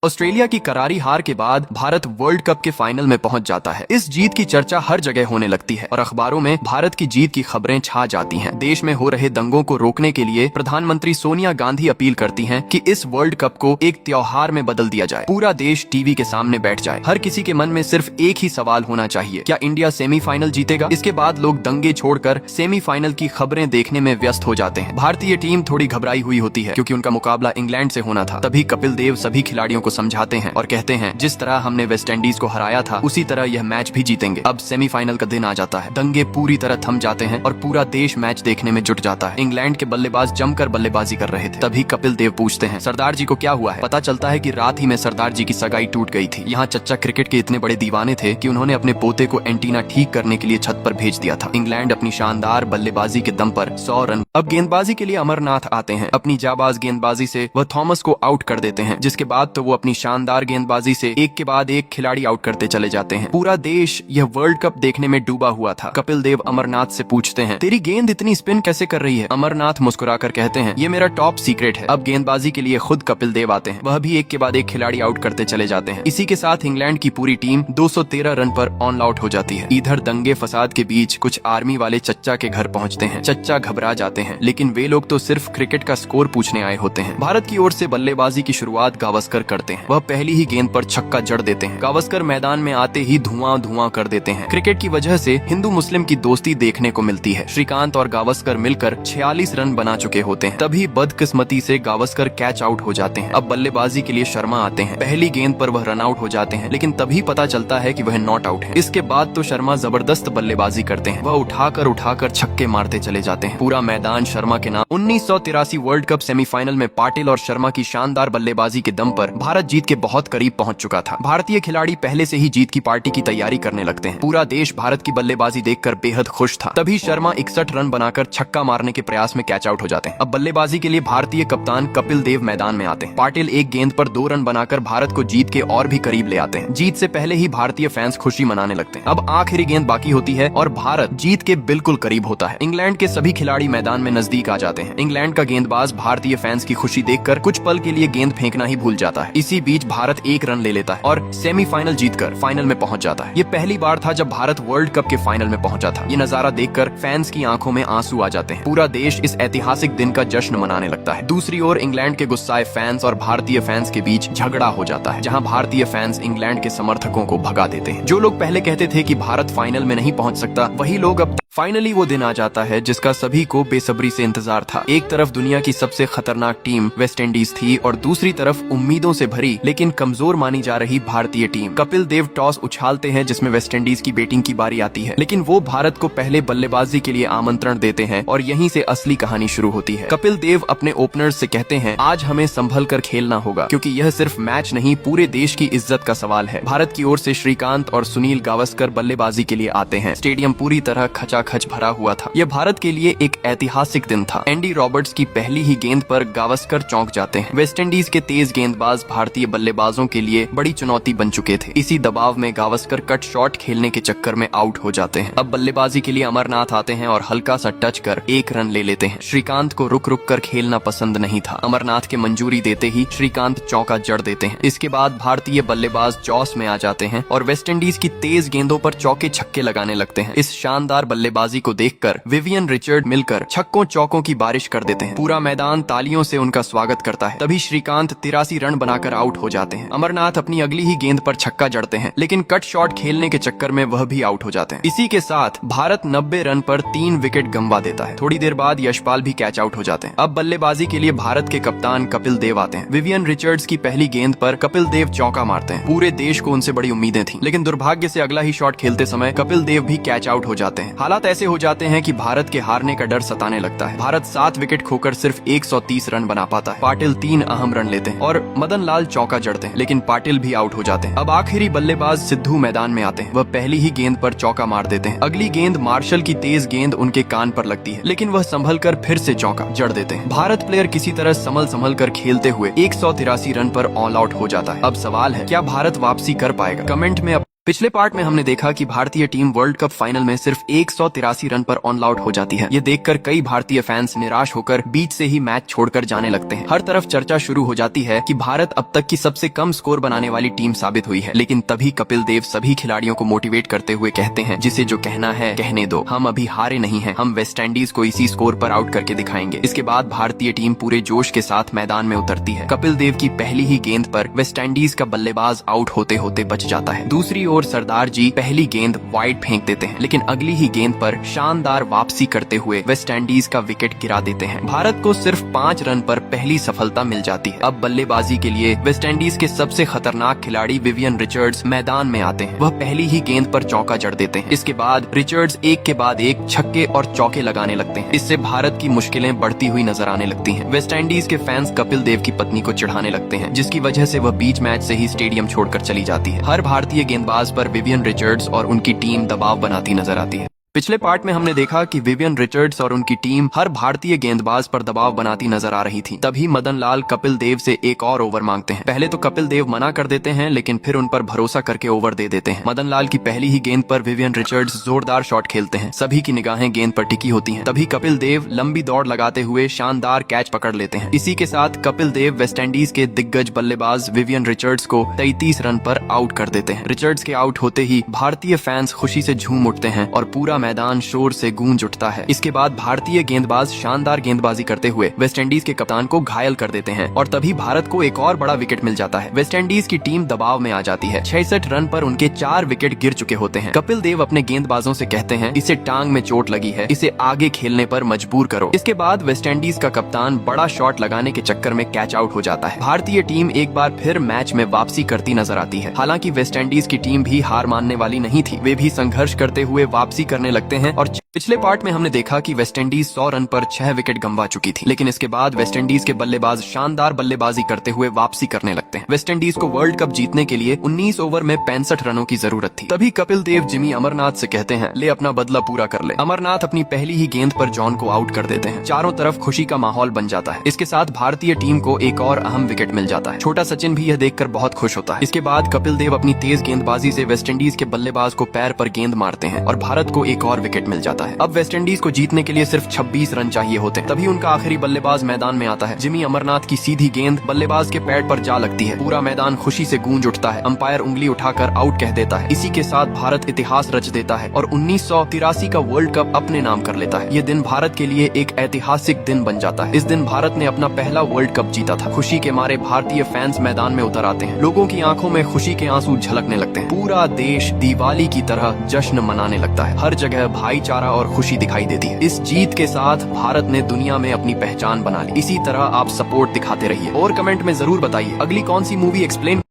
Australia की करारी हार के बाद भारत वर्ल्ड कप के फाइनल में पहुंच जाता है। इस जीत की चर्चा हर जगह होने लगती है और अखबारों में भारत की जीत की खबरें छा जाती हैं। देश में हो रहे दंगों को रोकने के लिए प्रधानमंत्री सोनिया गांधी अपील करती हैं कि इस वर्ल्ड कप को एक त्योहार में बदल दिया जाए, पूरा देश टीवी के सामने बैठ जाए। हर किसी के मन में सिर्फ एक ही सवाल होना चाहिए, क्या इंडिया सेमीफाइनल जीतेगा? इसके बाद लोग दंगे छोड़कर सेमीफाइनल की खबरें देखने में व्यस्त हो जाते हैं। भारतीय टीम थोड़ी घबराई हुई होती है क्योंकि उनका मुकाबला इंग्लैंड से होना था। तभी कपिल देव सभी खिलाड़ियों को समझाते हैं और कहते हैं, जिस तरह हमने वेस्ट इंडीज को हराया था उसी तरह यह मैच भी जीतेंगे। अब सेमीफाइनल का दिन आ जाता है, दंगे पूरी तरह थम जाते हैं और पूरा देश मैच देखने में जुट जाता है। इंग्लैंड के बल्लेबाज जमकर बल्लेबाजी कर रहे थे। तभी कपिल देव पूछते हैं, सरदार जी को क्या हुआ है? पता चलता है कि रात ही में सरदार जी की सगाई टूट गई थी। यहाँ चच्चा क्रिकेट के इतने बड़े दीवाने थे कि उन्होंने अपने पोते को एंटीना ठीक करने के लिए छत पर भेज दिया था। इंग्लैंड अपनी शानदार बल्लेबाजी के दम पर 100 रन। अब गेंदबाजी के लिए अमरनाथ आते हैं। अपनी जाबाज गेंदबाजी से वह थॉमस को आउट कर देते हैं, जिसके बाद तो वो अपनी शानदार गेंदबाजी से एक के बाद एक खिलाड़ी आउट करते चले जाते हैं। पूरा देश यह वर्ल्ड कप देखने में डूबा हुआ था। कपिल देव अमरनाथ से पूछते हैं, तेरी गेंद इतनी स्पिन कैसे कर रही है? अमरनाथ मुस्कुराकर कहते हैं, ये मेरा टॉप सीक्रेट है। अब गेंदबाजी के लिए खुद कपिल देव आते हैं। वह भी एक के बाद एक खिलाड़ी आउट करते चले जाते हैं। इसी के साथ इंग्लैंड की पूरी टीम 213 रन पर ऑन आउट हो जाती है। इधर दंगे फसाद के बीच कुछ आर्मी वाले चच्चा के घर पहुंचते हैं। चच्चा घबरा जाते हैं, लेकिन वे लोग तो सिर्फ क्रिकेट का स्कोर पूछने आए होते हैं। भारत की ओर से बल्लेबाजी की शुरुआत गावस्कर करते हैं। वह पहली ही गेंद पर छक्का जड़ देते हैं। गावस्कर मैदान में आते ही धुआं धुआं कर देते हैं। क्रिकेट की वजह से हिंदू मुस्लिम की दोस्ती देखने को मिलती है। श्रीकांत और गावस्कर मिलकर 46 रन बना चुके होते हैं। तभी बदकिस्मती से गावस्कर कैच आउट हो जाते हैं। अब बल्लेबाजी के लिए शर्मा आते हैं। पहली गेंद पर वह रन आउट हो जाते हैं, लेकिन तभी पता चलता है कि वह नॉट आउट है। इसके बाद तो शर्मा जबरदस्त बल्लेबाजी करते हैं। वह उठाकर छक्के मारते चले जाते हैं। पूरा मैदान शर्मा के नाम। 1983 वर्ल्ड कप सेमीफाइनल में पाटिल और शर्मा की शानदार बल्लेबाजी के दम पर भारत जीत के बहुत करीब पहुंच चुका था। भारतीय खिलाड़ी पहले से ही जीत की पार्टी की तैयारी करने लगते हैं। पूरा देश भारत की बल्लेबाजी देखकर बेहद खुश था। तभी शर्मा 61 रन बनाकर छक्का मारने के प्रयास में कैच आउट हो जाते हैं। अब बल्लेबाजी के लिए भारतीय कप्तान कपिल देव मैदान में आते हैं। पाटिल एक गेंद पर 2 रन बनाकर भारत को जीत के और भी करीब ले आते हैं। जीत से पहले ही भारतीय फैंस खुशी मनाने लगते हैं। अब आखिरी गेंद बाकी होती है और भारत जीत के बिल्कुल करीब होता है। इंग्लैंड के सभी खिलाड़ी मैदान में नजदीक आ जाते हैं। इंग्लैंड का गेंदबाज भारतीय फैंस की खुशी देखकर कुछ पल के लिए गेंद फेंकना ही भूल जाता है। इसी बीच भारत 1 रन ले लेता है और सेमीफाइनल जीतकर फाइनल में पहुंच जाता है। ये पहली बार था जब भारत वर्ल्ड कप के फाइनल में पहुंचा था। ये नजारा देखकर फैंस की आंखों में आंसू आ जाते हैं। पूरा देश इस ऐतिहासिक दिन का जश्न मनाने लगता है। दूसरी ओर इंग्लैंड के गुस्साए फैंस और भारतीय फैंस के बीच झगड़ा हो जाता है, जहां भारतीय फैंस इंग्लैंड के समर्थकों को भगा देते हैं। जो लोग पहले कहते थे कि भारत फाइनल में नहीं पहुंच सकता, वही लोग अब फाइनली वो दिन आ जाता है जिसका सभी को बेसब्री से इंतजार था। एक तरफ दुनिया की सबसे खतरनाक टीम वेस्ट इंडीज थी और दूसरी तरफ उम्मीदों से भरी लेकिन कमजोर मानी जा रही भारतीय टीम। कपिल देव टॉस उछालते हैं जिसमें वेस्ट इंडीज की बैटिंग की बारी आती है, लेकिन वो भारत को पहले बल्लेबाजी के लिए आमंत्रण देते हैं और यहीं से असली कहानी शुरू होती है। कपिल देव अपने ओपनर्स से कहते हैं, आज हमें संभल कर खेलना होगा क्योंकि यह सिर्फ मैच नहीं, पूरे देश की इज्जत का सवाल है। भारत की ओर से श्रीकांत और सुनील गावस्कर बल्लेबाजी के लिए आते हैं। स्टेडियम पूरी तरह खचाखच भरा हुआ था। यह भारत के लिए एक ऐतिहासिक दिन था। एंडी रॉबर्ट्स की पहली ही गेंद पर गावस्कर चौंक जाते हैं। वेस्ट इंडीज के तेज गेंदबाज भारतीय बल्लेबाजों के लिए बड़ी चुनौती बन चुके थे। इसी दबाव में गावस्कर कट शॉट खेलने के चक्कर में आउट हो जाते हैं। अब बल्लेबाजी के लिए अमरनाथ आते हैं और हल्का सा टच कर 1 रन ले लेते हैं। श्रीकांत को रुक रुक कर खेलना पसंद नहीं था। अमरनाथ के मंजूरी देते ही श्रीकांत चौका जड़ देते हैं। इसके बाद भारतीय बल्लेबाज जॉस में आ जाते हैं और वेस्ट इंडीज की तेज गेंदों पर चौके छक्के लगाने लगते हैं। इस शानदार बल्लेबाजी को देखकर विवियन रिचर्ड मिलकर छक्कों चौकों की बारिश कर देते हैं। पूरा मैदान तालियों से उनका स्वागत करता है। तभी श्रीकांत 83 रन बनाकर आउट हो जाते हैं। अमरनाथ अपनी अगली ही गेंद पर छक्का जड़ते हैं, लेकिन कट शॉट खेलने के चक्कर में वह भी आउट हो जाते हैं। इसी के साथ भारत 90 रन पर 3 विकेट गंवा देता है। थोड़ी देर बाद यशपाल भी कैच आउट हो जाते हैं। अब बल्लेबाजी के लिए भारत के कप्तान कपिल देव आते हैं। विवियन रिचर्ड्स की पहली गेंद पर कपिल देव चौका मारते हैं। पूरे देश को उनसे बड़ी उम्मीदें थी, लेकिन दुर्भाग्य से अगला ही शॉट खेलते समय कपिल देव भी कैच आउट हो जाते हैं। हालात ऐसे हो जाते हैं कि भारत के हारने का डर सताने लगता है। भारत 7 विकेट खोकर सिर्फ 130 रन बना पाता है। पाटिल 3 अहम रन लेते हैं और मदन लाल चौका जड़ते हैं, लेकिन पाटिल भी आउट हो जाते हैं। अब आखिरी बल्लेबाज सिद्धू मैदान में आते हैं। वह पहली ही गेंद पर चौका मार देते हैं। अगली गेंद मार्शल की तेज गेंद उनके कान पर लगती है, लेकिन वह संभल कर फिर से चौका जड़ देते हैं। भारत प्लेयर किसी तरह संभल कर खेलते हुए 183 रन पर ऑल आउट हो जाता है। अब सवाल है, क्या भारत वापसी कर पाएगा? कमेंट में पिछले पार्ट में हमने देखा कि भारतीय टीम वर्ल्ड कप फाइनल में सिर्फ 183 रन पर ऑन आउट हो जाती है। ये देखकर कई भारतीय फैंस निराश होकर बीच से ही मैच छोड़कर जाने लगते हैं। हर तरफ चर्चा शुरू हो जाती है कि भारत अब तक की सबसे कम स्कोर बनाने वाली टीम साबित हुई है। लेकिन तभी कपिल देव सभी खिलाड़ियों को मोटिवेट करते हुए कहते हैं, जिसे जो कहना है कहने दो, हम अभी हारे नहीं हैं, हम वेस्ट इंडीज को इसी स्कोर पर आउट करके दिखाएंगे। इसके बाद भारतीय टीम पूरे जोश के साथ मैदान में उतरती है। कपिल देव की पहली ही गेंद पर वेस्ट इंडीज का बल्लेबाज आउट होते होते बच जाता है। दूसरी और सरदार जी पहली गेंद वाइड फेंक देते हैं, लेकिन अगली ही गेंद पर शानदार वापसी करते हुए वेस्ट इंडीज का विकेट गिरा देते हैं। भारत को सिर्फ 5 रन पर पहली सफलता मिल जाती है। अब बल्लेबाजी के लिए वेस्ट इंडीज के सबसे खतरनाक खिलाड़ी विवियन रिचर्ड्स मैदान में आते हैं। वह पहली ही गेंद पर चौका जड़ देते हैं। इसके बाद रिचर्ड्स एक के बाद एक छक्के और चौके लगाने लगते हैं। इससे भारत की मुश्किलें बढ़ती हुई नजर आने लगती हैं। वेस्ट इंडीज के फैंस कपिल देव की पत्नी को चिढ़ाने लगते हैं, जिसकी वजह से वह बीच मैच से ही स्टेडियम छोड़कर चली जाती है। हर भारतीय गेंदबाज पर विवियन रिचर्ड्स और उनकी टीम दबाव बनाती नजर आती है। पिछले पार्ट में हमने देखा कि विवियन रिचर्ड्स और उनकी टीम हर भारतीय गेंदबाज पर दबाव बनाती नजर आ रही थी। तभी मदन लाल कपिल देव से एक और ओवर मांगते हैं। पहले तो कपिल देव मना कर देते हैं, लेकिन फिर उन पर भरोसा करके ओवर दे देते हैं। मदन लाल की पहली ही गेंद पर विवियन रिचर्ड्स जोरदार शॉट खेलते हैं। सभी की निगाहें गेंद पर टिकी होती हैं। तभी कपिल देव लंबी दौड़ लगाते हुए शानदार कैच पकड़ लेते हैं। इसी के साथ कपिल देव वेस्ट इंडीज के दिग्गज बल्लेबाज विवियन रिचर्ड्स को 33 रन पर आउट कर देते हैं। रिचर्ड्स के आउट होते ही भारतीय फैंस खुशी से झूम उठते हैं और पूरा मैदान शोर से गूंज उठता है। इसके बाद भारतीय गेंदबाज शानदार गेंदबाजी करते हुए वेस्ट इंडीज के कप्तान को घायल कर देते हैं और तभी भारत को एक और बड़ा विकेट मिल जाता है। वेस्ट इंडीज की टीम दबाव में आ जाती है। 66 रन पर उनके 4 विकेट गिर चुके होते हैं। कपिल देव अपने गेंदबाजों से कहते हैं, इसे टांग में चोट लगी है, इसे आगे खेलने पर मजबूर करो। इसके बाद वेस्ट इंडीज का कप्तान बड़ा शॉट लगाने के चक्कर में कैच आउट हो जाता है। भारतीय टीम एक बार फिर मैच में वापसी करती नजर आती है। हालांकि वेस्ट इंडीज की टीम भी हार मानने वाली नहीं थी। वे भी संघर्ष करते हुए वापसी करने लगते हैं और पिछले पार्ट में हमने देखा कि वेस्ट इंडीज 100 रन पर 6 विकेट गंवा चुकी थी। लेकिन इसके बाद वेस्ट इंडीज के बल्लेबाज शानदार बल्लेबाजी करते हुए वापसी करने लगते हैं। वेस्ट इंडीज को वर्ल्ड कप जीतने के लिए 19 ओवर में 65 रनों की जरूरत थी। तभी कपिल देव जिमी अमरनाथ से कहते हैं, ले अपना बदला पूरा कर ले। अमरनाथ अपनी पहली ही गेंद पर जॉन को आउट कर देते हैं। चारों तरफ खुशी का माहौल बन जाता है। इसके साथ भारतीय टीम को एक और अहम विकेट मिल जाता है। छोटा सचिन भी यह देखकर बहुत खुश होता है। इसके बाद कपिल देव अपनी तेज गेंदबाजी से वेस्ट इंडीज के बल्लेबाज को पैर पर गेंद मारते हैं और भारत को एक और विकेट मिल जाता है। अब वेस्ट इंडीज को जीतने के लिए सिर्फ 26 रन चाहिए होते हैं। तभी उनका आखिरी बल्लेबाज मैदान में आता है। जिमी अमरनाथ की सीधी गेंद बल्लेबाज के पैड पर जा लगती है। पूरा मैदान खुशी से गूंज उठता है। अंपायर उंगली उठाकर आउट कह देता है। इसी के साथ भारत इतिहास रच देता है और 1983 का वर्ल्ड कप अपने नाम कर लेता है। ये दिन भारत के लिए एक ऐतिहासिक दिन बन जाता है। इस दिन भारत ने अपना पहला वर्ल्ड कप जीता था। खुशी के मारे भारतीय फैंस मैदान में उतर आते हैं। लोगों की आंखों में खुशी के आंसू झलकने लगते हैं। पूरा देश दिवाली की तरह जश्न मनाने लगता है। हर जगह भाईचारा और खुशी दिखाई देती है। इस जीत के साथ भारत ने दुनिया में अपनी पहचान बना ली। इसी तरह आप सपोर्ट दिखाते रहिए और कमेंट में जरूर बताइए अगली कौन सी मूवी एक्सप्लेन